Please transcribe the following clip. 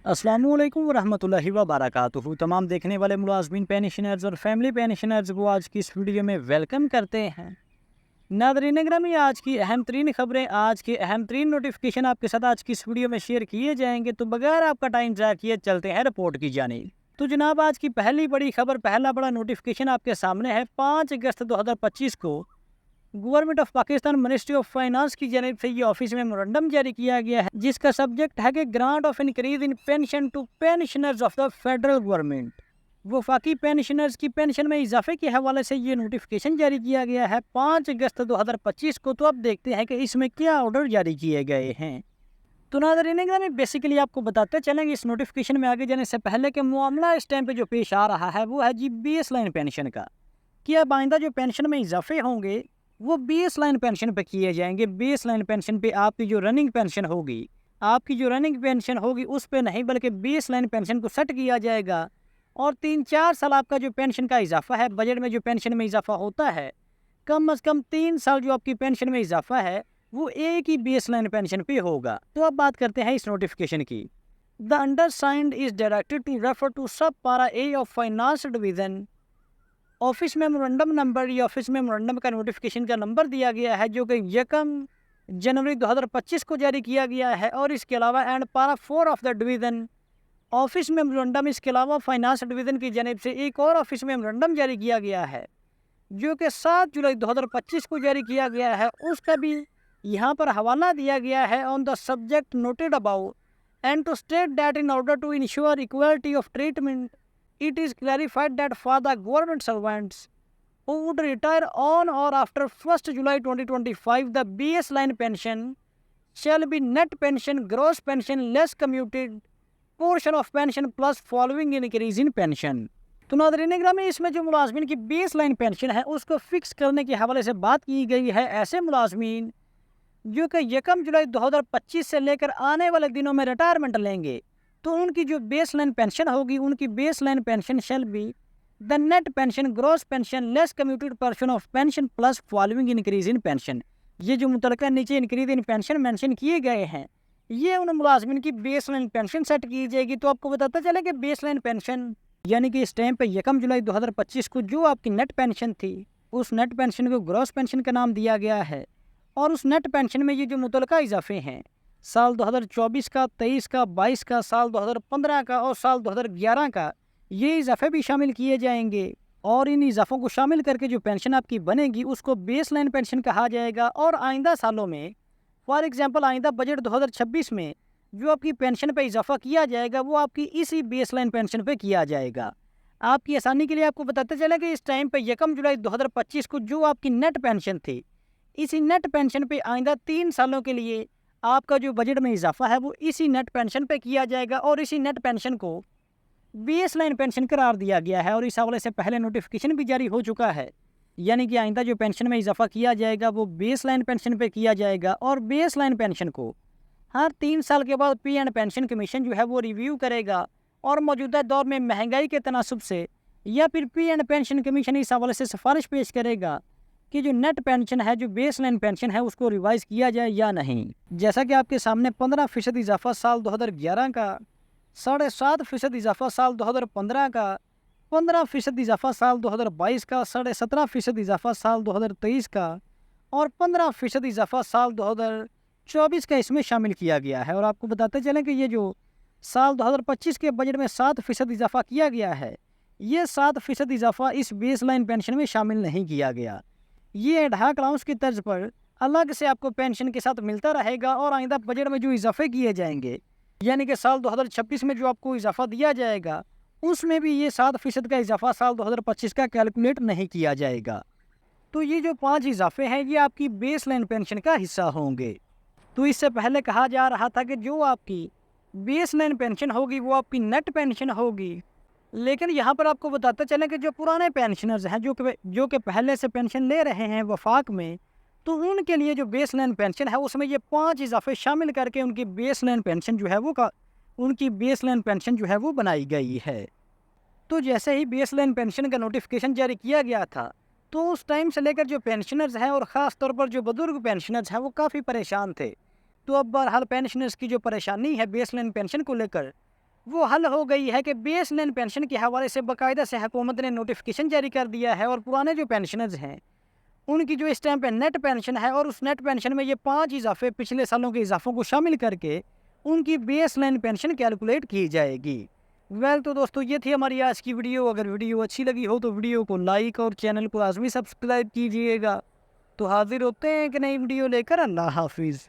अस्सलामुअलैकुम वरहमतुल्लाहि वबरकातुहू। तमाम देखने वाले मुलाज़मीन पेंशनर्स और फैमिली पेंशनर्स को आज की इस वीडियो में वेलकम करते हैं। नाज़रीन ग्रामी, आज की अहम तरीन खबरें, आज के अहम तरीन नोटिफिकेशन आपके साथ आज की इस वीडियो में शेयर किए जाएंगे। तो बगैर आपका टाइम ज़ाया किए चलते हैं रिपोर्ट की जानिब। तो जनाब, आज की पहली बड़ी खबर, पहला बड़ा नोटिफिकेशन आपके सामने है। 5 अगस्त 2025 को government of Pakistan ministry of finance की जानिब से ये ऑफिस में मेमोरेंडम जारी किया गया है, जिसका सब्जेक्ट है कि grant of increase in pension to pensioners of the federal government. वफाकी पेंशनर्स की पेंशन में इजाफे के हवाले से ये नोटिफिकेशन जारी किया गया है 5 अगस्त 2025 को। तो अब देखते हैं कि इसमें क्या ऑर्डर जारी किए गए हैं। तो नाज़रीन ग्रामी, बेसिकली आपको बताते चलेंगे इस नोटिफिकेशन में आगे जाने से पहले कि मामला इस टाइम पे जो पेश आ रहा है वो है जी बेस लाइन पेंशन का। कि अब आइंदा जो पेंशन में इजाफे होंगे वो बेस लाइन पेंशन पे किए जाएंगे। बेस लाइन पेंशन पे आपकी जो रनिंग पेंशन होगी, उस पे नहीं, बल्कि बेस लाइन पेंशन को सेट किया जाएगा। और 3-4 साल आपका जो पेंशन का इजाफा है, बजट में जो पेंशन में इजाफा होता है, कम अज़ कम 3 साल जो आपकी पेंशन में इजाफा है वो एक ही बेस लाइन पेंशन पे होगा। तो अब बात करते हैं इस नोटिफिकेशन की। The undersigned is directed to refer to sub para A of finance division. Office memorandum number, ये ऑफिस मेमोरेंडम का नोटिफिकेशन का नंबर दिया गया है जो कि 1 जनवरी 2025 को जारी किया गया है। और इसके अलावा एंड पारा 4 of the division office memorandum, इसके अलावा फाइनेंस डिवीज़न की जानिब से एक और ऑफिस मेमोरेंडम जारी किया गया है जो कि 7 जुलाई 2025 को जारी किया गया है। उसका भी यहाँ पर हवाला दिया गया है। On the subject noted about and to state that in order to ensure equality of treatment it is clarified that for the government servants who would retire on or after 1st July 2025, the baseline pension shall be net pension, gross pension, less commuted portion of pension plus following increase in pension। तो नाज़रीन ग्रामी, इसमें जो मुलाजमीन की base line pension है उसको fix करने के हवाले से बात की गई है। ऐसे मुलाजमीन जो कि 1 जुलाई 2025 से लेकर आने वाले दिनों में रिटायरमेंट लेंगे, तो उनकी जो बेस लाइन पेंशन होगी, उनकी base line pension shall be the net pension, gross pension, less commuted person of pension plus following increase in pension. ये जो मुतलका नीचे इंक्रीज इन पेंशन मेंशन किए गए हैं, ये उन मुलाजमिन की बेस लाइन पेंशन सेट की जाएगी। तो आपको बताता चले कि बेस लाइन पेंशन यानी कि इस टाइम पे 1 जुलाई 2025 को जो आपकी नेट पेंशन थी, उस नेट पेंशन को ग्रॉस पेंशन का नाम दिया गया है। और उस नेट पेंशन में ये जो मुतलका इजाफे हैं, साल 2024 का, 23 का, 22 का, साल 2015 का और साल 2011 का, ये इजाफे भी शामिल किए जाएंगे। और इन इजाफों को शामिल करके जो पेंशन आपकी बनेगी उसको बेस लाइन पेंशन कहा जाएगा। और आइंदा सालों में, फॉर एग्जांपल आइंदा बजट 2026 में जो आपकी पेंशन पे इजाफा किया जाएगा वो आपकी इसी बेस लाइन पेंशन पे किया जाएगा। आपकी आसानी के लिए आपको बताते चले कि इस टाइम पे 1 जुलाई 2025 को जो आपकी नेट पेंशन थी, इसी नेट पेंशन पे आइंदा 3 सालों के लिए आपका जो बजट में इजाफा है वो इसी नेट पेंशन पे किया जाएगा। और इसी नेट पेंशन को बेस लाइन पेंशन करार दिया गया है। और इस हवाले से पहले नोटिफिकेशन भी जारी हो चुका है। यानी कि आइंदा जो पेंशन में इजाफा किया जाएगा वो बेस लाइन पेंशन पे किया जाएगा। और बेस लाइन पेंशन को हर 3 साल के बाद पे एंड पेंशन कमीशन जो है वो रिव्यू करेगा। और मौजूदा दौर में महंगाई के तनासुब से या फिर पे एंड पेंशन कमीशन इस हवाले से सिफारिश पेश करेगा कि जो नेट पेंशन है, जो बेस लाइन पेंशन है, उसको रिवाइज किया जाए या नहीं। जैसा कि आपके सामने 15% इजाफा साल 2011 का, 7.5% इजाफा साल 2015 का, 15% इजाफा साल 2022 का, 17.5% इजाफा साल 2023 का और 15% इजाफा साल 2024 का इसमें शामिल किया गया है। और आपको बताते चलें कि ये जो साल 2025 के बजट में 7% इजाफा किया गया है, ये 7% इजाफा इस बेस लाइन पेंशन में शामिल नहीं किया गया। ये एडहाक अलाउंस की तर्ज पर अलग से आपको पेंशन के साथ मिलता रहेगा। और आइंदा बजट में जो इजाफे किए जाएंगे, यानी कि साल 2026 में जो आपको इजाफा दिया जाएगा, उसमें भी ये 7% का इजाफा साल 2025 का कैलकुलेट नहीं किया जाएगा। तो ये जो 5 इजाफे हैं ये आपकी बेस लाइन पेंशन का हिस्सा होंगे। तो इससे पहले कहा जा रहा था कि जो आपकी बेस लाइन पेंशन होगी वो आपकी नेट पेंशन होगी। लेकिन यहाँ पर आपको बताते चलें कि जो पुराने पेंशनर्स हैं, जो कि पहले से पेंशन ले रहे हैं वफाक में, तो उनके लिए जो बेस लाइन पेंशन है उसमें ये 5 इजाफे शामिल करके उनकी बेस लाइन पेंशन जो है वो बनाई गई है। तो जैसे ही बेस लाइन पेंशन का नोटिफिकेशन जारी किया गया था, तो उस टाइम से लेकर जो पेंशनर्स हैं और ख़ास तौर पर जो बुजुर्ग पेंशनर्स हैं वो काफ़ी परेशान थे। तो अब बहरहाल पेंशनर्स की जो परेशानी है बेस लाइन पेंशन को लेकर, वो हल हो गई है कि बेसलाइन पेंशन के हवाले से बाकायदा से हुकूमत ने नोटिफिकेशन जारी कर दिया है और पुराने जो पेंशनर्स हैं उनकी जो इस टाइम पे नेट पेंशन है और उस नेट पेंशन में ये 5 इजाफे पिछले सालों के इजाफों को शामिल करके उनकी बेसलाइन पेंशन कैलकुलेट की जाएगी। वेल तो दोस्तों ये थी हमारी आज की वीडियो। अगर वीडियो अच्छी लगी हो तो वीडियो को लाइक और चैनल को लाजमी सब्सक्राइब कीजिएगा। तो हाजिर होते हैं कि नई वीडियो लेकर। अल्लाह हाफिज़।